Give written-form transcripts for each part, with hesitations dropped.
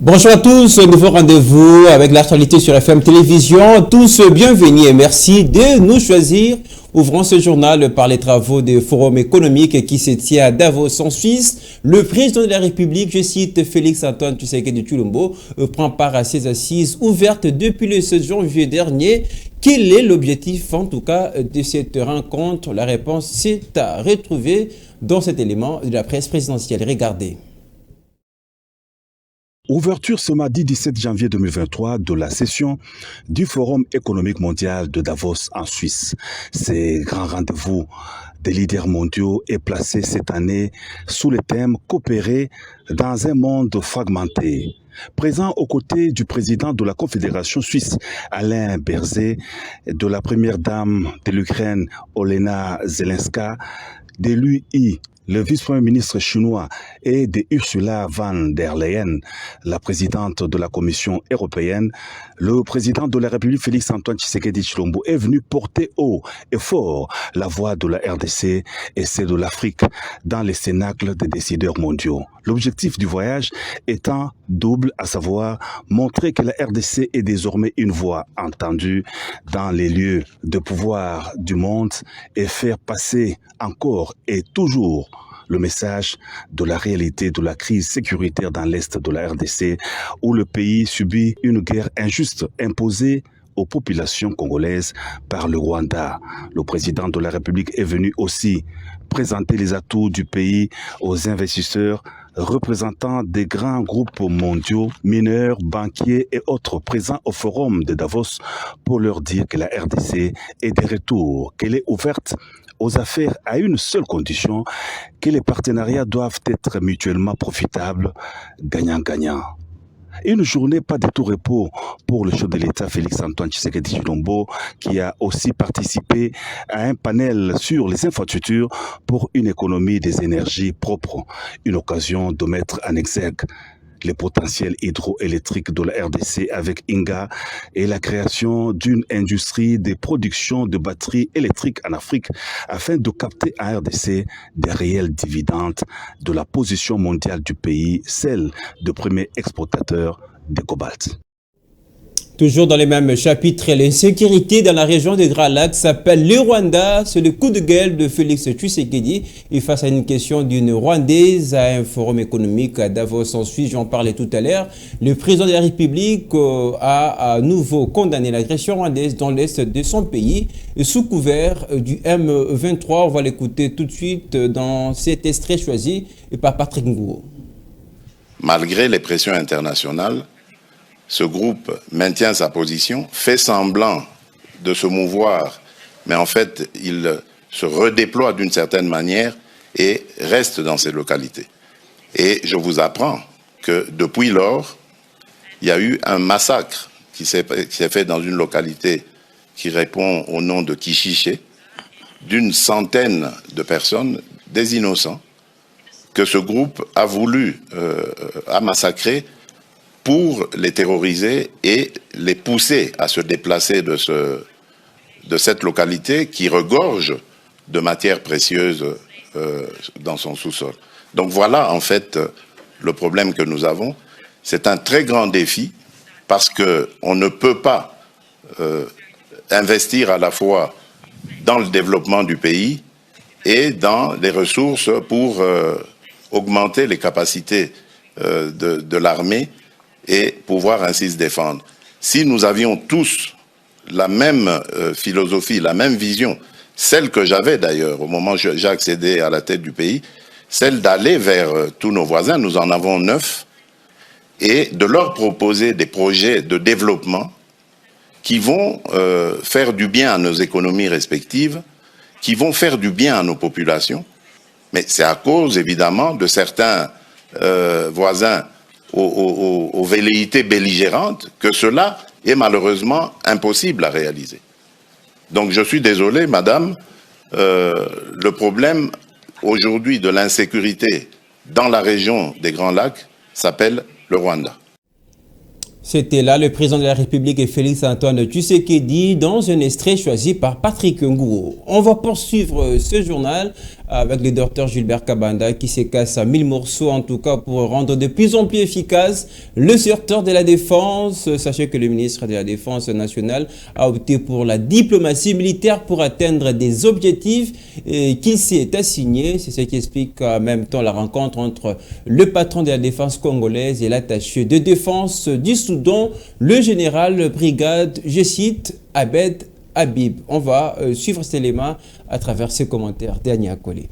Bonjour à tous, un nouveau rendez-vous avec l'actualité sur FM Télévision. Tous bienvenus et merci de nous choisir. Ouvrons ce journal par les travaux du Forum économique qui se tient à Davos en Suisse. Le président de la République, je cite Félix-Antoine Tshisekedi Tshilombo, prend part à ces assises ouvertes depuis le 16 janvier dernier. Quel est l'objectif en tout cas de cette rencontre? La réponse c'est à retrouver dans cet élément de la presse présidentielle. Regardez. Ouverture ce mardi 17 janvier 2023 de la session du Forum économique mondial de Davos en Suisse. Ces grands rendez-vous des leaders mondiaux est placé cette année sous le thème « Coopérer dans un monde fragmenté ». Présent aux côtés du président de la Confédération suisse, Alain Berset, de la première dame de l'Ukraine, Olena Zelenska, de l'UI, le vice-premier ministre chinois, et de Ursula von der Leyen, la présidente de la Commission européenne, le président de la République Félix-Antoine Tshisekedi Tshilombo est venu porter haut et fort la voix de la RDC et celle de l'Afrique dans les cénacles des décideurs mondiaux. L'objectif du voyage étant double, à savoir montrer que la RDC est désormais une voix entendue dans les lieux de pouvoir du monde et faire passer encore et toujours le message de la réalité de la crise sécuritaire dans l'Est de la RDC où le pays subit une guerre injuste imposée aux populations congolaises par le Rwanda. Le président de la République est venu aussi présenter les atouts du pays aux investisseurs, représentants des grands groupes mondiaux, mineurs, banquiers et autres présents au forum de Davos pour leur dire que la RDC est de retour, qu'elle est ouverte aux affaires à une seule condition, que les partenariats doivent être mutuellement profitables, gagnant-gagnant. Une journée pas de tout repos pour le chef de l'État Félix-Antoine Tshisekedi Tshilombo qui a aussi participé à un panel sur les infrastructures pour une économie des énergies propres, une occasion de mettre en exergue les potentiels hydroélectriques de la RDC avec Inga et la création d'une industrie de production de batteries électriques en Afrique afin de capter en RDC des réels dividendes de la position mondiale du pays, celle de premier exportateur de cobalt. Toujours dans les mêmes chapitres, l'insécurité dans la région des Grands Lacs s'appelle le Rwanda. C'est le coup de gueule de Félix Tshisekedi. Et face à une question d'une Rwandaise à un forum économique à Davos en Suisse, j'en parlais tout à l'heure, le président de la République a à nouveau condamné l'agression rwandaise dans l'est de son pays sous couvert du M23. On va l'écouter tout de suite dans cet extrait choisi par Patrick Ngouo. Malgré les pressions internationales, ce groupe maintient sa position, fait semblant de se mouvoir, mais en fait, il se redéploie d'une certaine manière et reste dans ces localités. Et je vous apprends que depuis lors, il y a eu un massacre qui s'est fait dans une localité qui répond au nom de Kishiché, d'une centaine de personnes, des innocents, que ce groupe a voulu massacrer pour les terroriser et les pousser à se déplacer de cette localité qui regorge de matières précieuses dans son sous-sol. Donc voilà en fait le problème que nous avons. C'est un très grand défi parce qu'on ne peut pas investir à la fois dans le développement du pays et dans les ressources pour augmenter les capacités de l'armée et pouvoir ainsi se défendre. Si nous avions tous la même philosophie, la même vision, celle que j'avais d'ailleurs au moment où j'ai accédé à la tête du pays, celle d'aller vers tous nos voisins, nous en avons 9, et de leur proposer des projets de développement qui vont faire du bien à nos économies respectives, qui vont faire du bien à nos populations, mais c'est à cause évidemment de certains voisins aux velléités belligérantes que cela est malheureusement impossible à réaliser. Donc je suis désolé, madame, le problème aujourd'hui de l'insécurité dans la région des Grands Lacs s'appelle le Rwanda. C'était là le président de la République, Félix-Antoine Tshisekedi, dans un extrait choisi par Patrick Ngouo. On va poursuivre ce journal avec le docteur Gilbert Kabanda qui se casse à 1000 morceaux, en tout cas pour rendre de plus en plus efficace le secteur de la défense. Sachez que le ministre de la Défense nationale a opté pour la diplomatie militaire pour atteindre des objectifs qu'il s'est assigné. C'est ce qui explique en même temps la rencontre entre le patron de la défense congolaise et l'attaché de défense du Soudan, le général brigade, je cite, Abed Habib. On va suivre cet élément à travers ses commentaires. Dernier accolé.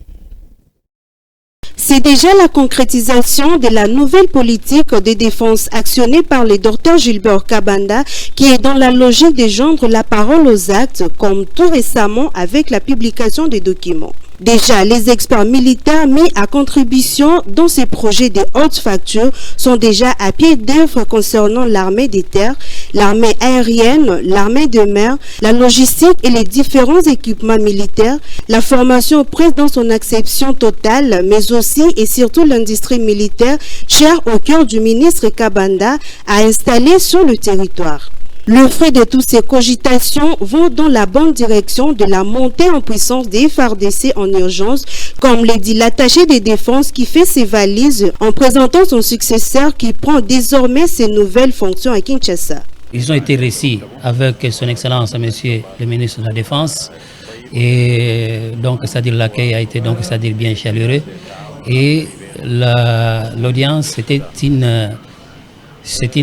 C'est déjà la concrétisation de la nouvelle politique de défense actionnée par le docteur Gilbert Kabanda qui est dans la logique de joindre la parole aux actes, comme tout récemment avec la publication des documents. Déjà, les experts militaires mis à contribution dans ces projets de haute facture sont déjà à pied d'œuvre concernant l'armée des terres, l'armée aérienne, l'armée de mer, la logistique et les différents équipements militaires, la formation prise dans son acception totale, mais aussi et surtout l'industrie militaire chère au cœur du ministre Kabanda à installer sur le territoire. Le fruit de toutes ces cogitations vont dans la bonne direction de la montée en puissance des FARDC en urgence, comme le dit l'attaché des défenses qui fait ses valises en présentant son successeur qui prend désormais ses nouvelles fonctions à Kinshasa. Ils ont été reçus avec son Excellence, Monsieur le ministre de la Défense, et donc c'est-à-dire l'accueil a été donc c'est-à-dire bien chaleureux, et l'audience était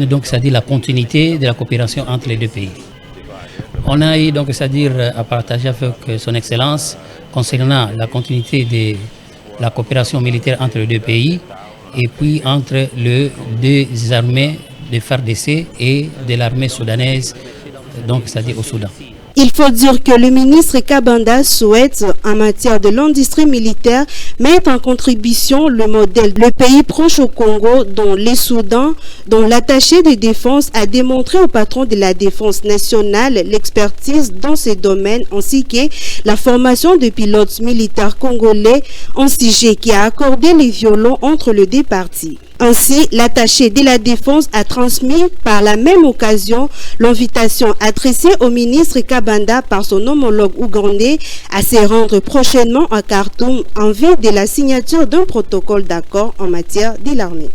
donc c'est-à-dire la continuité de la coopération entre les deux pays. On a eu donc c'est-à-dire à partager avec son Excellence concernant la continuité de la coopération militaire entre les deux pays et puis entre les deux armées de FARDC et de l'armée soudanaise, donc c'est-à-dire au Soudan. Il faut dire que le ministre Kabanda souhaite, en matière de l'industrie militaire, mettre en contribution le modèle le pays proche au Congo, dont les Soudans, dont l'attaché de défense a démontré au patron de la défense nationale l'expertise dans ces domaines, ainsi que la formation de pilotes militaires congolais, en sujet qui a accordé les violons entre les deux parties. Ainsi, l'attaché de la Défense a transmis par la même occasion l'invitation adressée au ministre Kabanda par son homologue ougandais à se rendre prochainement à Khartoum en vue de la signature d'un protocole d'accord en matière de l'armée.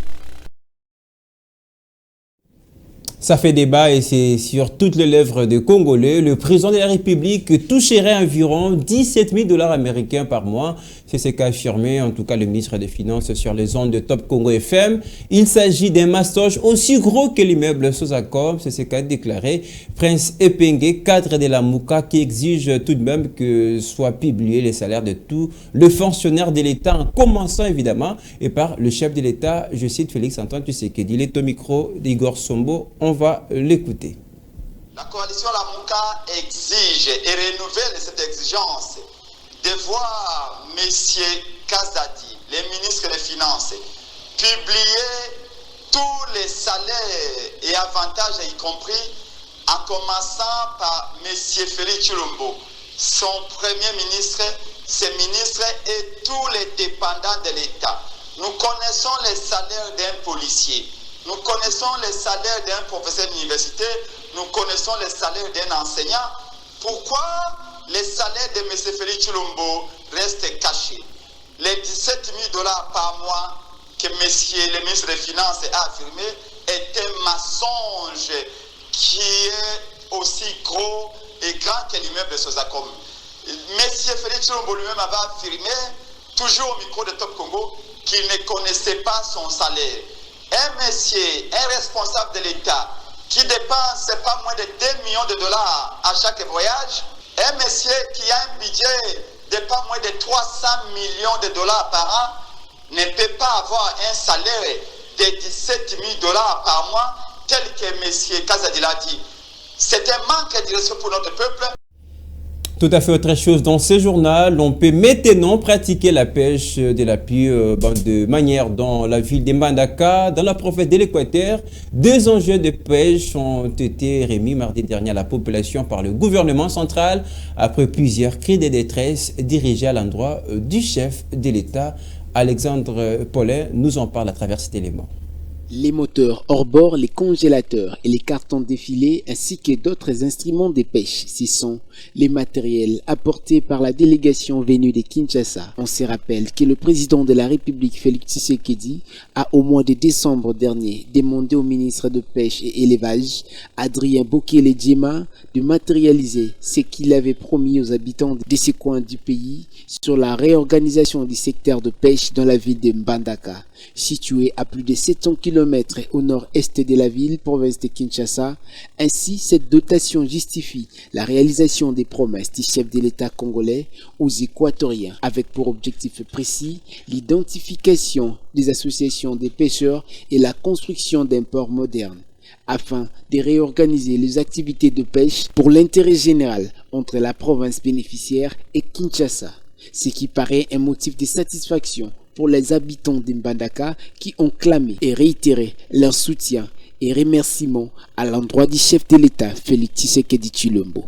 Ça fait débat et c'est sur toutes les lèvres des Congolais. Le président de la République toucherait environ 17 000 $ américains par mois. C'est ce qu'a affirmé en tout cas le ministre des Finances sur les ondes de Top Congo FM. Il s'agit d'un mastoche aussi gros que l'immeuble Sosacom. C'est ce qu'a déclaré Prince Epenge, cadre de la Mouka, qui exige tout de même que soient publiés les salaires de tous les fonctionnaires de l'État, en commençant évidemment et par le chef de l'État, je cite Félix-Antoine Tshisekedi. Il est au micro d'Igor Sombo. On va l'écouter. La coalition La Mouka exige et renouvelle cette exigence de voir M. Kazadi, le ministre des Finances, publier tous les salaires et avantages, y compris en commençant par M. Félix Tshilombo, son premier ministre, ses ministres et tous les dépendants de l'État. Nous connaissons les salaires d'un policier, nous connaissons les salaires d'un professeur d'université, nous connaissons les salaires d'un enseignant. Pourquoi les salaires de M. Félix Tshilombo restent cachés? Les 17 000 $ par mois que le ministre des Finances a affirmé est un mensonge qui est aussi gros et grand que l'immeuble de Sosacom. M. Félix Tshilombo lui-même avait affirmé, toujours au micro de Top Congo, qu'il ne connaissait pas son salaire. Un monsieur, un responsable de l'État, qui dépense pas moins de 2 millions de $ à chaque voyage, un monsieur qui a un budget de pas moins de 300 millions de $ par an, ne peut pas avoir un salaire de 17 000 $ par mois, tel que M. Kazadi l'a dit. C'est un manque de respect pour notre peuple. Tout à fait autre chose. Dans ce journal, on peut maintenant pratiquer la pêche de la pluie de manière dans la ville de Mbandaka, dans la province de l'Équateur. 2 engins de pêche ont été remis mardi dernier à la population par le gouvernement central après plusieurs cris de détresse dirigés à l'endroit du chef de l'État. Alexandre Paulin nous en parle à travers cet élément. Les moteurs hors bord, les congélateurs et les cartons défilés ainsi que d'autres instruments de pêche, ce sont les matériels apportés par la délégation venue de Kinshasa. On se rappelle que le président de la République Félix Tshisekedi a au mois de décembre dernier demandé au ministre de Pêche et Élevage, Adrien Bokele-Djema, de matérialiser ce qu'il avait promis aux habitants de ces coins du pays sur la réorganisation du secteur de pêche dans la ville de Mbandaka, située à plus de 700 km au nord-est de la ville, province de Kinshasa. Ainsi, cette dotation justifie la réalisation des promesses du chef de l'État congolais aux Équatoriens, avec pour objectif précis l'identification des associations des pêcheurs et la construction d'un port moderne, afin de réorganiser les activités de pêche pour l'intérêt général entre la province bénéficiaire et Kinshasa, ce qui paraît un motif de satisfaction pour les habitants d'Mbandaka qui ont clamé et réitéré leur soutien et remerciements à l'endroit du chef de l'État, Félix Tshisekedi Tshilombo.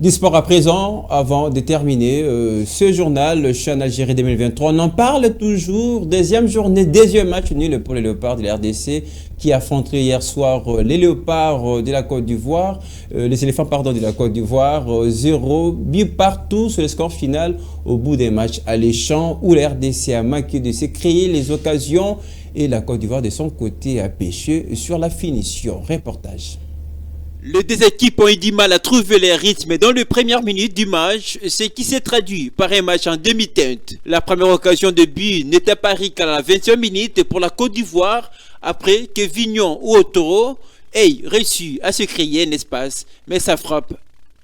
Du sport à présent, avant de terminer ce journal, le CHAN Algérie 2023, on en parle toujours. Deuxième journée, deuxième match nul pour les Léopards de la RDC qui affrontaient hier soir les Léopards de la Côte d'Ivoire, les éléphants de la Côte d'Ivoire, 0 but partout sur le score final au bout des matchs alléchants où la RDC a manqué de se créer les occasions et la Côte d'Ivoire de son côté a pêché sur la finition. Reportage. Les deux équipes ont eu du mal à trouver les rythmes dans les premières minutes du match, ce qui s'est traduit par un match en demi-teinte. La première occasion de but n'est apparue qu'à la 20e minute pour la Côte d'Ivoire, après que Vignon ou Otoro aient réussi à se créer un espace, mais sa frappe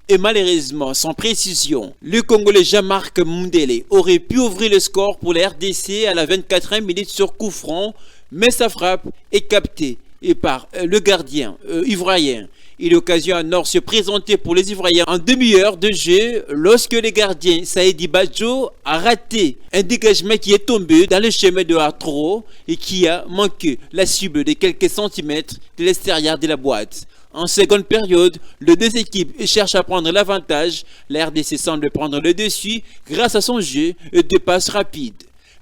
est malheureusement sans précision. Le Congolais Jean-Marc Mundele aurait pu ouvrir le score pour la RDC à la 24e minute sur coup franc, mais sa frappe est captée par le gardien ivoirien. Et l'occasion à Nord se présentait pour les Ivoiriens en demi-heure de jeu lorsque le gardien Saïdi Badjo a raté un dégagement qui est tombé dans le chemin de Arturo et qui a manqué la cible de quelques centimètres de l'extérieur de la boîte. En seconde période, les deux équipes cherchent à prendre l'avantage. La RDC semble prendre le dessus grâce à son jeu de passes rapides.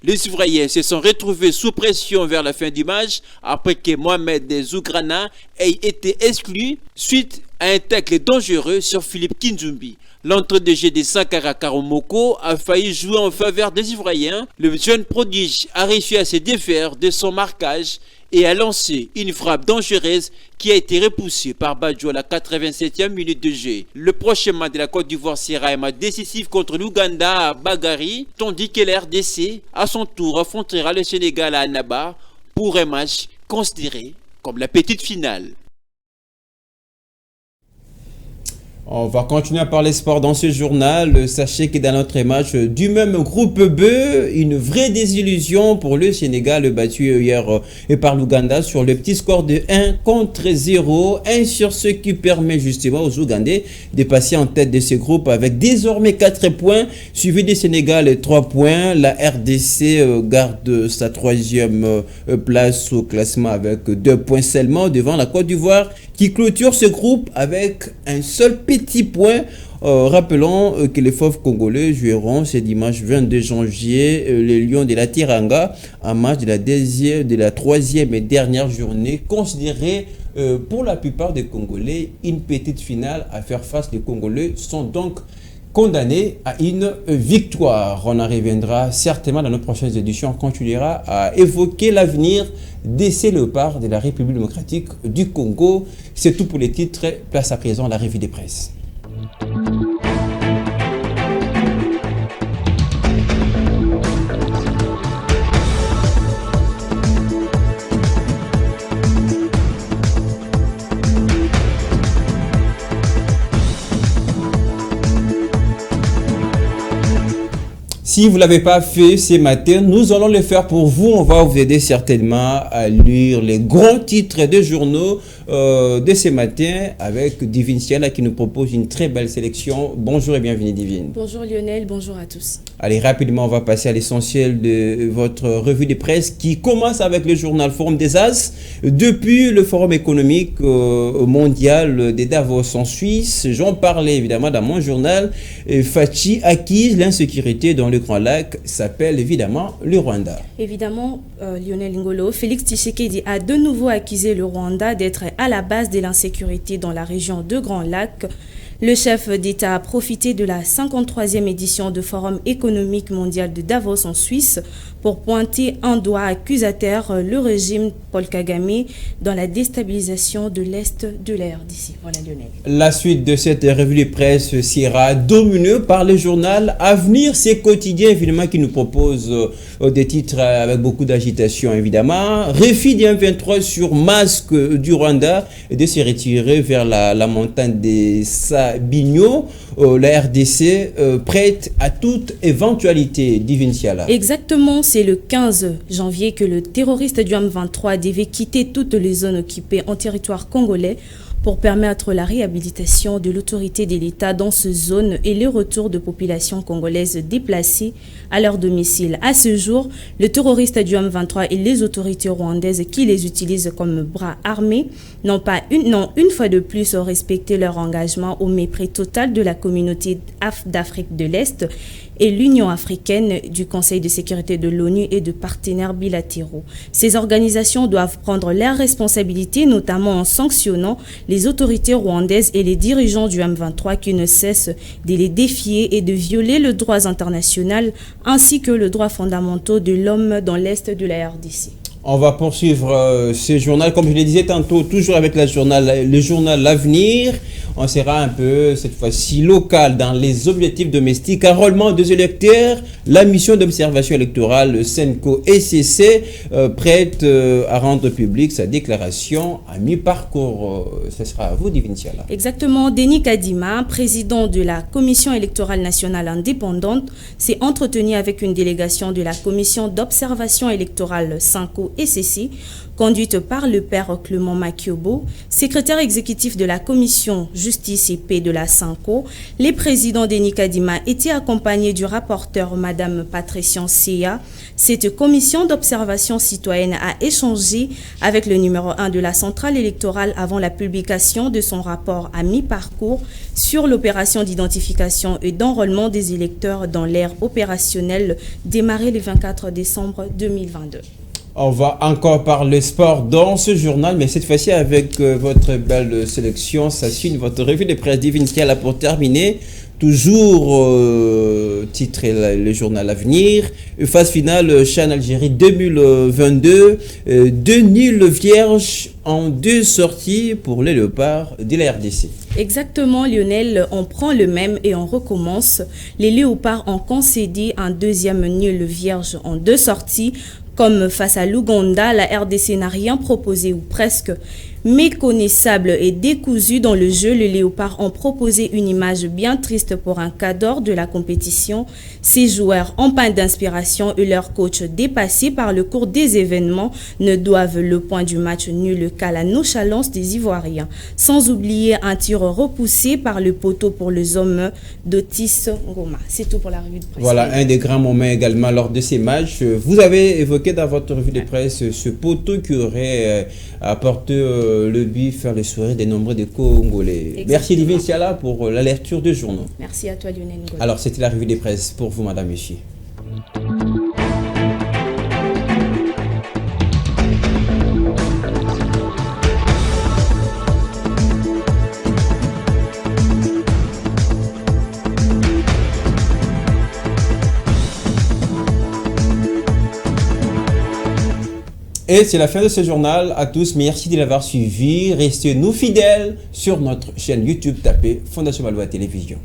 Les Ivoiriens se sont retrouvés sous pression vers la fin du match après que Mohamed Zougrana ait été exclu suite à un tacle dangereux sur Philippe Kinzumbi. L'entrée de jeu de Sankara Karomoko a failli jouer en faveur des Ivoiriens. Le jeune prodige a réussi à se défaire de son marquage et a lancé une frappe dangereuse qui a été repoussée par Badjo à la 87e minute de jeu. Le prochain match de la Côte d'Ivoire sera un match décisif contre l'Ouganda à Bagari, tandis que la RDC, à son tour, affrontera le Sénégal à Annaba pour un match considéré comme la petite finale. On va continuer à parler sport dans ce journal. Sachez que dans notre match du même groupe B, une vraie désillusion pour le Sénégal battu hier par l'Ouganda sur le petit score de 1-0. 1 sur ce qui permet justement aux Ougandais de passer en tête de ce groupe avec désormais 4 points, suivi du Sénégal 3 points. La RDC garde sa 3e place au classement avec 2 points seulement devant la Côte d'Ivoire qui clôture ce groupe avec un seul petit point. Rappelons que les Fauves congolais joueront ce dimanche 22 janvier les Lions de la Teranga en match de la 3e et dernière journée, considérée pour la plupart des Congolais une petite finale à faire face. Les Congolais sont donc condamnés à une victoire. On en reviendra certainement dans nos prochaines éditions. On continuera à évoquer l'avenir de ces Léopards de la République démocratique du Congo. C'est tout pour les titres. Place à présent à la revue des presses. Si vous ne l'avez pas fait ce matin, nous allons le faire pour vous. On va vous aider certainement à lire les grands titres des journaux de ce matin avec Divine Siala qui nous propose une très belle sélection. Bonjour et bienvenue Divine. Bonjour Lionel, bonjour à tous. Allez, rapidement, on va passer à l'essentiel de votre revue de presse qui commence avec le journal Forum des As. Depuis le Forum économique mondial de Davos en Suisse, j'en parlais évidemment dans mon journal. Fachi acquise l'insécurité dans le Grand Lac s'appelle évidemment le Rwanda. Évidemment, Lionel Ngolo, Félix Tshisekedi a de nouveau accusé le Rwanda d'être à la base de l'insécurité dans la région de Grand Lac. Le chef d'État a profité de la 53e édition du Forum économique mondial de Davos en Suisse pour pointer un doigt accusateur le régime Paul Kagame dans la déstabilisation de l'Est de la RDC. Voilà Lionel. La suite de cette revue de presse sera dominée par le journal Avenir, c'est quotidien évidemment qui nous propose des titres avec beaucoup d'agitation évidemment. Réfi du M23 sur masque du Rwanda et de se retirer vers la montagne des Sabinyo. La RDC prête à toute éventualité. Divine Siala. Exactement, c'est le 15 janvier que le terroriste du M23 devait quitter toutes les zones occupées en territoire congolais pour permettre la réhabilitation de l'autorité de l'État dans ces zones et le retour de populations congolaises déplacées à leur domicile. À ce jour, le terroriste du M23 et les autorités rwandaises qui les utilisent comme bras armés n'ont une fois de plus respecté leur engagement au mépris total de la communauté d'Afrique de l'Est et l'Union africaine, du Conseil de sécurité de l'ONU et de partenaires bilatéraux. Ces organisations doivent prendre leurs responsabilités, notamment en sanctionnant les autorités rwandaises et les dirigeants du M23 qui ne cessent de les défier et de violer le droit international ainsi que le droit fondamental de l'homme dans l'Est de la RDC. On va poursuivre ce journal, comme je le disais tantôt, toujours avec le journal L'Avenir. On sera un peu, cette fois-ci, local dans les objectifs domestiques. Enrôlement des électeurs, la mission d'observation électorale, le Senko-SCC, prête à rendre publique sa déclaration à mi-parcours. Ce sera à vous, Divine Siala. Exactement. Denis Kadima, président de la Commission électorale nationale indépendante, s'est entretenu avec une délégation de la Commission d'observation électorale Senko-SCC, conduite par le père Clément Makiobo, secrétaire exécutif de la Commission Justice et Paix de la Senko. Les présidents Denis Kadima étaient accompagnés du rapporteur Madame Patrician Seya. Cette commission d'observation citoyenne a échangé avec le numéro 1 de la centrale électorale avant la publication de son rapport à mi-parcours sur l'opération d'identification et d'enrôlement des électeurs dans l'ère opérationnelle démarrée le 24 décembre 2022. On va encore parler sport dans ce journal, mais cette fois-ci avec votre belle sélection. Ça suit votre revue de presse Divine Siala pour terminer. Toujours titré le journal Avenir. Phase finale Chan Algérie 2022. 2 nuls vierges en 2 sorties pour les Léopards de la RDC. Exactement Lionel, on prend le même et on recommence. Les Léopards ont concédé un deuxième nul vierge en 2 sorties. Comme face à l'Ouganda, la RDC n'a rien proposé ou presque. Méconnaissable et décousu dans le jeu, les Léopards ont proposé une image bien triste pour un cadre de la compétition. Ces joueurs en panne d'inspiration et leur coach dépassés par le cours des événements ne doivent le point du match nul qu'à la nonchalance des Ivoiriens. Sans oublier un tir repoussé par le poteau pour les hommes d'Otis Ngoma. C'est tout pour la revue de presse. Voilà un des grands moments également lors de ces matchs. Vous avez évoqué dans votre revue de presse ce poteau qui aurait apporté le but, faire le sourire des nombreux des Congolais. Exactement. Merci Divine Siala pour la lecture de journaux. Merci à toi Lionel Ngolo. Alors c'était la revue des presse pour vous madame, monsieur. Et c'est la fin de ce journal. À tous, merci de l'avoir suivi. Restez nous fidèles sur notre chaîne YouTube. Tapez Fondation Valois Télévision.